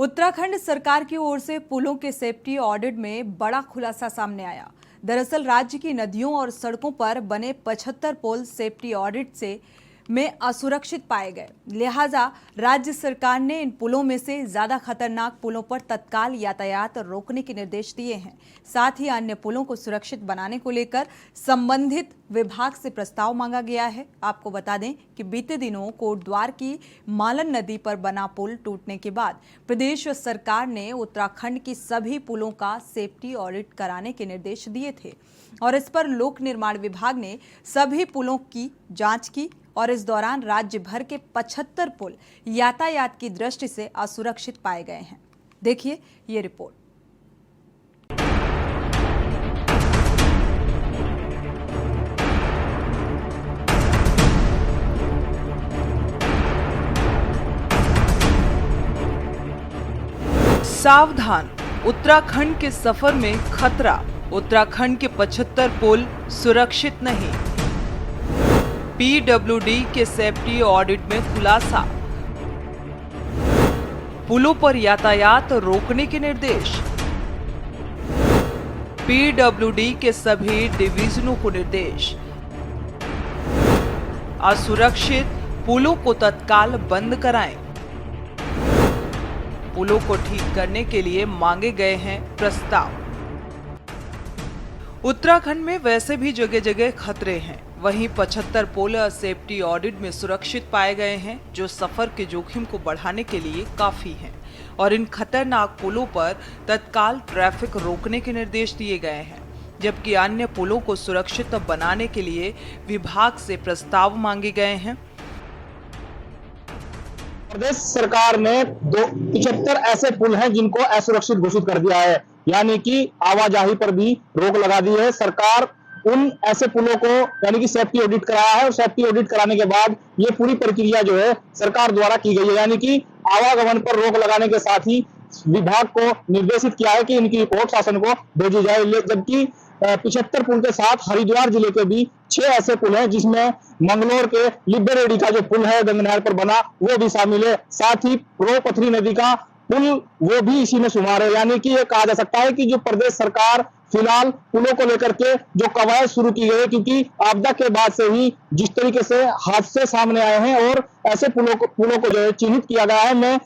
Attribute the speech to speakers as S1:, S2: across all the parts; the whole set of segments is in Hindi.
S1: उत्तराखंड सरकार की ओर से पुलों के सेफ्टी ऑडिट में बड़ा खुलासा सामने आया। दरअसल राज्य की नदियों और सड़कों पर बने 75 पुल सेफ्टी ऑडिट से में असुरक्षित पाए गए। लिहाजा राज्य सरकार ने इन पुलों में से ज्यादा खतरनाक पुलों पर तत्काल यातायात रोकने के निर्देश दिए हैं। साथ ही अन्य पुलों को सुरक्षित बनाने को लेकर संबंधित विभाग से प्रस्ताव मांगा गया है। आपको बता दें कि बीते दिनों कोटद्वार की मालन नदी पर बना पुल टूटने के बाद प्रदेश सरकार ने उत्तराखंड की सभी पुलों का सेफ्टी ऑडिट कराने के निर्देश दिए थे और इस पर लोक निर्माण विभाग ने सभी पुलों की जांच की और इस दौरान राज्य भर के 75 पुल यातायात की दृष्टि से असुरक्षित पाए गए हैं। देखिए ये रिपोर्ट।
S2: सावधान, उत्तराखंड के सफर में खतरा। उत्तराखंड के 75 पुल सुरक्षित नहीं। पीडब्ल्यूडी के सेफ्टी ऑडिट में खुलासा। पुलों पर यातायात रोकने के निर्देश। पीडब्ल्यूडी के सभी डिवीजनों को निर्देश। असुरक्षित पुलों को तत्काल बंद कराएं। पुलों को ठीक करने के लिए मांगे गए हैं प्रस्ताव। उत्तराखंड में वैसे भी जगह जगह खतरे हैं, वहीं 75 पुल सेफ्टी ऑडिट में सुरक्षित पाए गए हैं, जो सफर के जोखिम को बढ़ाने के लिए काफी हैं और इन खतरनाक पुलों पर तत्काल ट्रैफिक रोकने के निर्देश दिए गए हैं, जबकि अन्य पुलों को सुरक्षित बनाने के लिए विभाग से प्रस्ताव मांगे गए हैं।
S3: प्रदेश सरकार ने 75 ऐसे पुल हैं जिनको असुरक्षित घोषित कर दिया है, यानी कि आवाजाही पर भी रोक लगा दी है। सरकार उन ऐसे पुलों को यानी कि सेफ्टी ऑडिट कराया है और सेफ्टी ऑडिट कराने के बाद ये पूरी प्रक्रिया जो है सरकार द्वारा की गई है, यानी कि आवागमन पर रोक लगाने के साथ ही विभाग को निर्देशित किया है कि इनकी रिपोर्ट शासन को भेजी जाए। जबकि 75 पुल के साथ हरिद्वार जिले के भी 6 ऐसे पुल हैं, जिसमें मंगलोर के लिब्बेरेडी का जो पुल है गंगा नहर पर बना वो भी शामिल है। साथ ही रो पथरी नदी का पुल वो भी इसी में शुमार है। यानी कि ये कहा जा सकता है कि जो प्रदेश सरकार फिलहाल पुलों को लेकर के जो कवायद शुरू की गई है, क्योंकि आपदा के बाद से ही जिस तरीके से हादसे सामने आए हैं और ऐसे पुलों को जो है चिन्हित किया गया है। मैं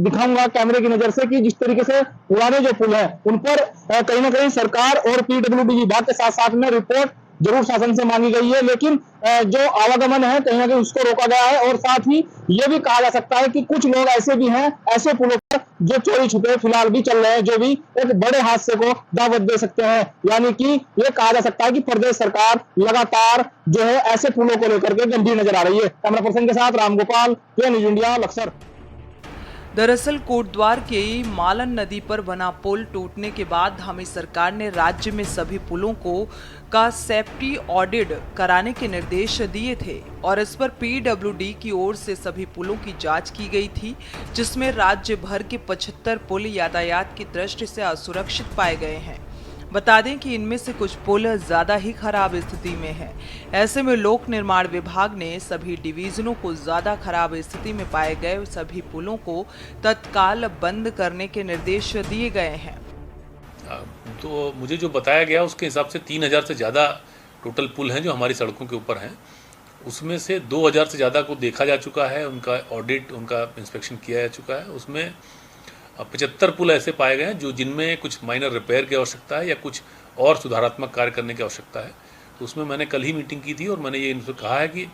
S3: दिखाऊंगा कैमरे की नजर से कि जिस तरीके से पुराने जो पुल हैं उन पर कहीं ना कहीं सरकार और पीडब्ल्यूडी विभाग के साथ साथ में रिपोर्ट जरूर शासन से मांगी गई है, लेकिन जो आवागमन है कहीं ना कहीं उसको रोका गया है। और साथ ही ये भी कहा जा सकता है कि कुछ लोग ऐसे भी हैं ऐसे पुलों पर जो चोरी छुपे फिलहाल भी चल रहे हैं, जो भी एक बड़े हादसे को दावत दे सकते हैं। यानी कि ये कहा जा सकता है कि प्रदेश सरकार लगातार जो है ऐसे पुलों को लेकर के गंभीर नजर आ रही है। कैमरा पर्सन के साथ रामगोपाल, न्यूज़ इंडिया, लक्सर।
S2: दरअसल कोटद्वार के मालन नदी पर बना पुल टूटने के बाद हमें सरकार ने राज्य में सभी पुलों का सेफ्टी ऑडिट कराने के निर्देश दिए थे और इस पर पीडब्ल्यूडी की ओर से सभी पुलों की जांच की गई थी, जिसमें राज्य भर के 75 पुल यातायात की दृष्टि से असुरक्षित पाए गए हैं। बता दें कि इनमें से कुछ पुल ज्यादा ही खराब स्थिति में हैं। ऐसे में लोक निर्माण विभाग ने सभी डिवीजनों को ज्यादा खराब स्थिति में पाए गए सभी पुलों को तत्काल बंद करने के निर्देश दिए गए हैं।
S4: तो मुझे जो बताया गया उसके हिसाब से 3000 से ज़्यादा टोटल पुल हैं जो हमारी सड़कों के ऊपर हैं। उसमें से 2000 से ज़्यादा को देखा जा चुका है, उनका ऑडिट, उनका इंस्पेक्शन किया जा चुका है। उसमें 75 पुल ऐसे पाए गए हैं जो जिनमें कुछ माइनर रिपेयर की आवश्यकता है या कुछ और सुधारात्मक कार्य करने की आवश्यकता है। तो उसमें मैंने कल ही मीटिंग की थी और मैंने ये इनसे कहा है कि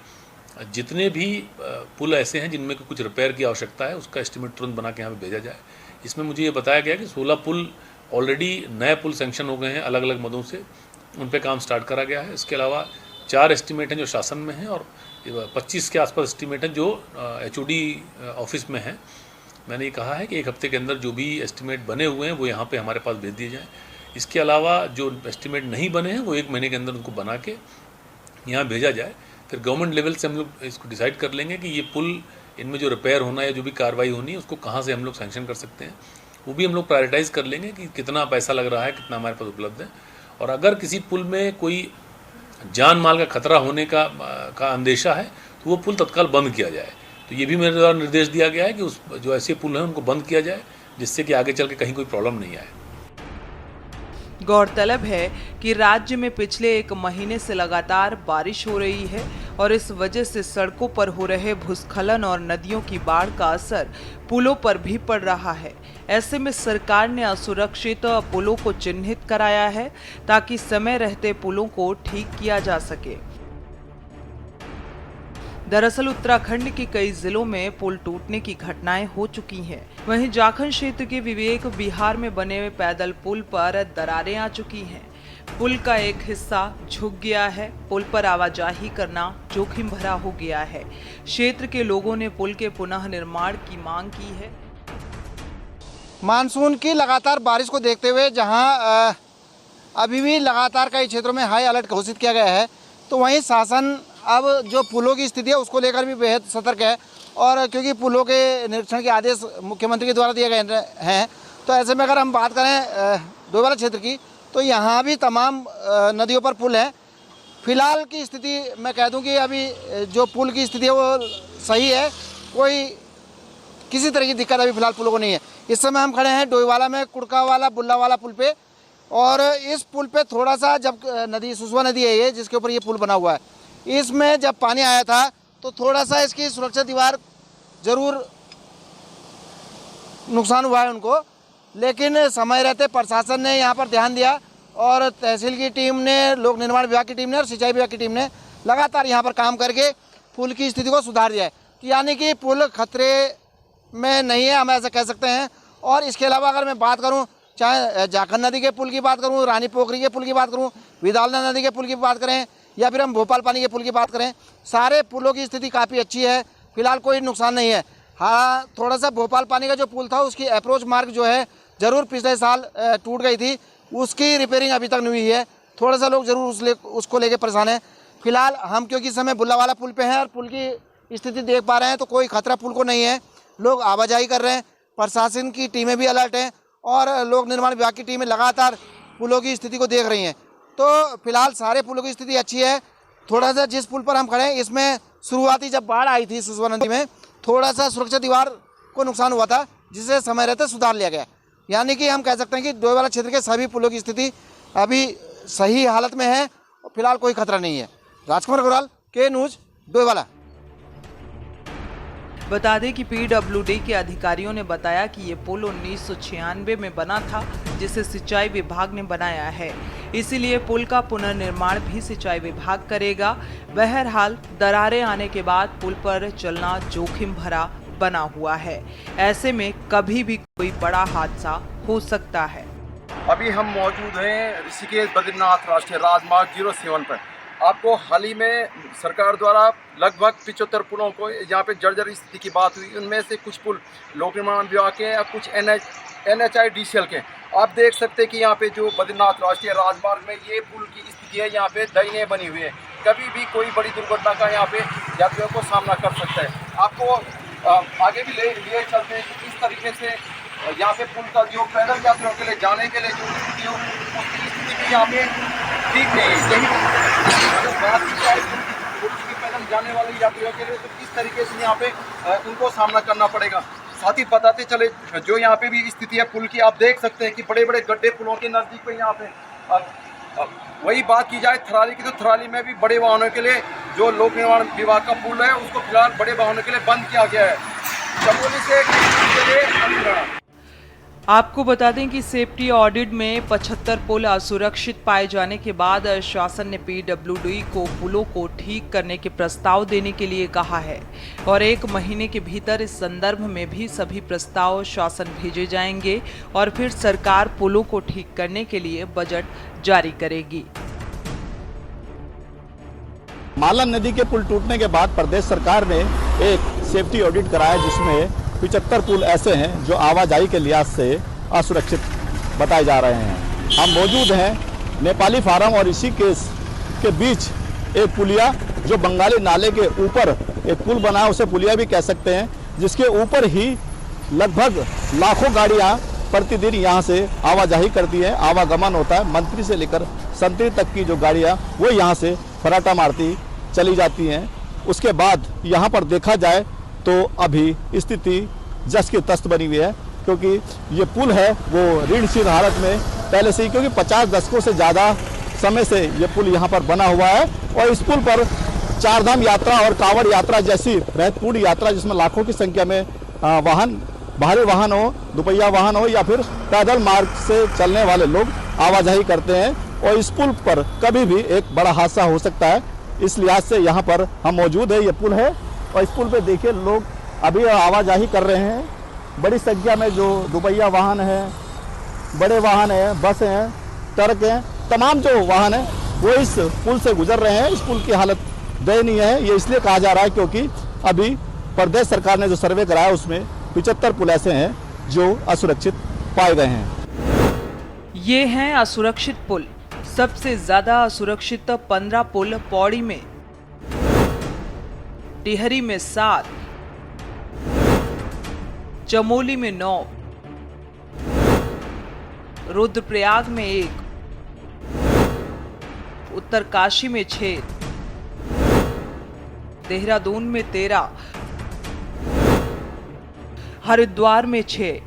S4: जितने भी पुल ऐसे हैं जिनमें कुछ रिपेयर की आवश्यकता है उसका एस्टिमेट तुरंत बना के यहाँ पे भेजा जाए। इसमें मुझे ये बताया गया कि 16 पुल ऑलरेडी नए पुल सैंक्शन हो गए हैं अलग अलग मदों से, उन पर काम स्टार्ट करा गया है। इसके अलावा 4 एस्टिमेट हैं जो शासन में हैं और 25 के आसपास एस्टिमेट हैं जो HOD ऑफिस में हैं। मैंने ये कहा है कि 1 हफ्ते के अंदर जो भी एस्टिमेट बने हुए हैं वो यहाँ पे हमारे पास भेज दिए जाएँ। इसके अलावा जो एस्टिमेट नहीं बने हैं वो 1 महीने के अंदर उनको बना के यहाँ भेजा जाए। फिर गवर्नमेंट लेवल से हम लोग इसको डिसाइड कर लेंगे कि ये पुल इनमें जो रिपेयर होना है, जो भी कार्रवाई होनी है, उसको कहाँ से हम लोग सैंक्शन कर सकते हैं। वो भी हम लोग प्रायोरिटाइज कर लेंगे कि कितना पैसा लग रहा है, कितना हमारे पास उपलब्ध है। और अगर किसी पुल में कोई जान माल का खतरा होने का अंदेशा है तो वो पुल तत्काल बंद किया जाए। तो ये भी मेरे द्वारा निर्देश दिया गया है कि उस जो ऐसे पुल हैं उनको बंद किया जाए जिससे कि आगे चल के कहीं कोई प्रॉब्लम नहीं आए।
S2: गौरतलब है कि राज्य में पिछले 1 महीने से लगातार बारिश हो रही है और इस वजह से सड़कों पर हो रहे भूस्खलन और नदियों की बाढ़ का असर पुलों पर भी पड़ रहा है। ऐसे में सरकार ने असुरक्षित पुलों को चिन्हित कराया है ताकि समय रहते पुलों को ठीक किया जा सके। दरअसल उत्तराखंड के कई जिलों में पुल टूटने की घटनाएं हो चुकी हैं। वहीं झारखंड क्षेत्र के विवेक बिहार में बने पैदल पुल पर दरारें आ चुकी हैं। पुल का एक हिस्सा झुक गया है। पुल पर आवाजाही करना जोखिम भरा हो गया है। क्षेत्र के लोगों ने पुल के पुनः निर्माण की मांग की है।
S5: मानसून की लगातार बारिश को देखते हुए जहां अभी भी लगातार कई क्षेत्रों में हाई अलर्ट घोषित किया गया है, तो वहीं शासन अब जो पुलों की स्थिति है उसको लेकर भी बेहद सतर्क है। और क्योंकि पुलों के निरीक्षण के आदेश मुख्यमंत्री के द्वारा दिए गए हैं, तो ऐसे में अगर हम बात करें डोईवाला क्षेत्र की, तो यहाँ भी तमाम नदियों पर पुल हैं। फिलहाल की स्थिति मैं कह दूं कि अभी जो पुल की स्थिति है वो सही है, कोई किसी तरह की दिक्कत अभी फिलहाल पुलों को नहीं है। इस समय हम खड़े हैं डोईवाला में कुड़कावाला बुल्लावाला पुल पे, और इस पुल पे थोड़ा सा जब नदी सुसवा नदी है ये जिसके ऊपर ये पुल बना हुआ है, इसमें जब पानी आया था तो थोड़ा सा इसकी सुरक्षा दीवार ज़रूर नुकसान हुआ है उनको, लेकिन समय रहते प्रशासन ने यहाँ पर ध्यान दिया और तहसील की टीम ने, लोक निर्माण विभाग की टीम ने और सिंचाई विभाग की टीम ने लगातार यहाँ पर काम करके पुल की स्थिति को सुधार दिया है। यानी कि पुल खतरे में नहीं है, हम ऐसा कह सकते हैं। और इसके अलावा अगर मैं बात करूँ, चाहे झारखंड नदी के पुल की बात करूँ, रानी पोखरी के पुल की बात करूँ, विदालना नदी के पुल की बात करें, या फिर हम भोपाल पानी के पुल की बात करें, सारे पुलों की स्थिति काफ़ी अच्छी है। फिलहाल कोई नुकसान नहीं है। हाँ, थोड़ा सा भोपाल पानी का जो पुल था उसकी अप्रोच मार्ग जो है ज़रूर पिछले साल टूट गई थी, उसकी रिपेयरिंग अभी तक नहीं हुई है। थोड़ा सा लोग ज़रूर उसको लेके परेशान हैं। फिलहाल हम क्योंकि इस समय बुल्लावाला पुल पे हैं और पुल की स्थिति देख पा रहे हैं, तो कोई खतरा पुल को नहीं है। लोग आवाजाही कर रहे हैं, प्रशासन की टीमें भी अलर्ट हैं और लोक निर्माण विभाग की टीमें लगातार पुलों की स्थिति को देख रही हैं। तो फिलहाल सारे पुलों की स्थिति अच्छी है। थोड़ा सा जिस पुल पर हम खड़े हैं, इसमें शुरुआती जब बाढ़ आई थी सुसवा नदी में, थोड़ा सा सुरक्षा दीवार को नुकसान हुआ था, जिसे समय रहते सुधार लिया गया। यानी कि हम कह सकते हैं कि डोईवाला क्षेत्र के सभी पुलों की स्थिति अभी सही हालत में है और फिलहाल कोई खतरा नहीं है। राजकुमार गोराल, के न्यूज, डोईवाला।
S2: बता दें कि पीडब्ल्यूडी के अधिकारियों ने बताया कि ये पुल 1996 में बना था, जिसे सिंचाई विभाग ने बनाया है। इसीलिए पुल का पुनर्निर्माण भी सिंचाई विभाग करेगा। बहरहाल दरारें आने के बाद पुल पर चलना जोखिम भरा बना हुआ है। ऐसे में कभी भी कोई बड़ा हादसा हो सकता है।
S6: अभी हम मौजूद हैं ऋषिकेश बद्रीनाथ राष्ट्रीय राजमार्ग 07 पर। आपको हाल ही में सरकार द्वारा लगभग 75 पुलों को यहाँ पे जर्जर स्थिति की बात हुई। उनमें से कुछ पुल लोक निर्माण विभाग के या कुछ NHIDCL के। आप देख सकते हैं कि यहाँ पे जो बद्रीनाथ राष्ट्रीय राजमार्ग में ये पुल की स्थिति है, यहाँ पे दहीने बनी हुई है। कभी भी कोई बड़ी दुर्घटना का यहाँ पे यात्रियों को सामना कर सकता है। आपको आगे भी ले चलते हैं कि किस तरीके से यहाँ पे पुल का जो पैदल यात्रियों के लिए जाने के लिए जो स्थिति हो, उसकी स्थिति भी यहाँ पे ठीक नहीं है। अगर बात की जाए पुल की पैदल जाने वाले यात्रियों के लिए, तो किस तरीके से यहाँ पे उनको सामना करना पड़ेगा। साथ ही बताते चले जो यहाँ पे भी स्थिति है पुल की, आप देख सकते हैं कि बड़े बड़े गड्ढे पुलों के नज़दीक पे यहाँ पे। वही बात की जाए थराली की, तो थराली में भी बड़े वाहनों के लिए जो लोक निर्माण विभाग का पुल है उसको फिलहाल बड़े वाहनों के लिए बंद किया गया है। चमोली से के लिए
S2: आपको बता दें कि सेफ्टी ऑडिट में 75 पुल असुरक्षित पाए जाने के बाद शासन ने पीडब्ल्यूडी को पुलों को ठीक करने के प्रस्ताव देने के लिए कहा है और 1 महीने के भीतर इस संदर्भ में भी सभी प्रस्ताव शासन भेजे जाएंगे और फिर सरकार पुलों को ठीक करने के लिए बजट जारी करेगी।
S3: मालन नदी के पुल टूटने के बाद प्रदेश सरकार ने एक सेफ्टी ऑडिट कराया, जिसमें 75 पुल ऐसे हैं जो आवाजाही के लिहाज से असुरक्षित बताए जा रहे हैं। हम मौजूद हैं नेपाली फार्म और ऋषिकेश के बीच एक पुलिया, जो बंगाली नाले के ऊपर एक पुल बना है, उसे पुलिया भी कह सकते हैं, जिसके ऊपर ही लगभग लाखों गाड़ियां प्रतिदिन यहां से आवाजाही करती है, आवागमन होता है। मंत्री से लेकर संतरी तक की जो गाड़ियां वो यहां से फराटा मारती चली जाती हैं। उसके बाद यहां पर देखा जाए तो अभी स्थिति जस की तस्त बनी हुई है। क्योंकि ये पुल है वो ऋणशील हालत में पहले से ही, क्योंकि 50 दशकों से ज़्यादा समय से ये पुल यहाँ पर बना हुआ है और इस पुल पर चारधाम यात्रा और कांवड़ यात्रा जैसी महत्वपूर्ण यात्रा, जिसमें लाखों की संख्या में वाहन, भारी वाहन हो, दुपहिया वाहन हो या फिर पैदल मार्ग से चलने वाले लोग आवाजाही करते हैं और इस पुल पर कभी भी एक बड़ा हादसा हो सकता है। इस लिहाज से यहाँ पर हम मौजूद है, ये पुल है और इस पुल पे देखिए लोग अभी आवाजाही कर रहे हैं। बड़ी संख्या में जो दुपहिया वाहन है, बड़े वाहन है, बस हैं, ट्रक हैं, तमाम जो वाहन है वो इस पुल से गुजर रहे हैं। इस पुल की हालत दयनीय है। ये इसलिए कहा जा रहा है क्योंकि अभी प्रदेश सरकार ने जो सर्वे कराया उसमें 75 पुल ऐसे हैं जो असुरक्षित पाए गए हैं।
S2: ये हैं असुरक्षित पुल। सबसे ज्यादा असुरक्षित 15 पुल पौड़ी में, टिहरी में 7, चमोली में 9, रुद्रप्रयाग में 1, उत्तरकाशी में 6, देहरादून में 13, हरिद्वार में 6,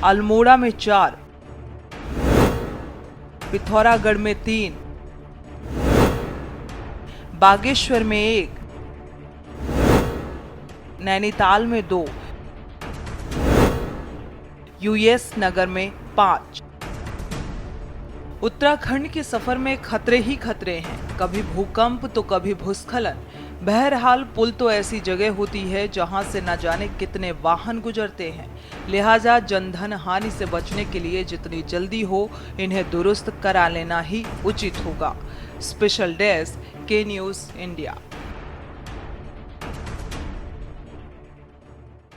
S2: अल्मोड़ा में 4, पिथौरागढ़ में 3, बागेश्वर में 1, नैनीताल में 2, यूएस नगर में 5। उत्तराखंड के सफर में खतरे ही खतरे हैं, कभी भूकंप तो कभी भूस्खलन। बहरहाल पुल तो ऐसी जगह होती है जहां से न जाने कितने वाहन गुजरते हैं, लिहाजा जनधन हानि से बचने के लिए जितनी जल्दी हो इन्हें दुरुस्त करा लेना ही उचित होगा। स्पेशल डेस्क, के न्यूज़ इंडिया।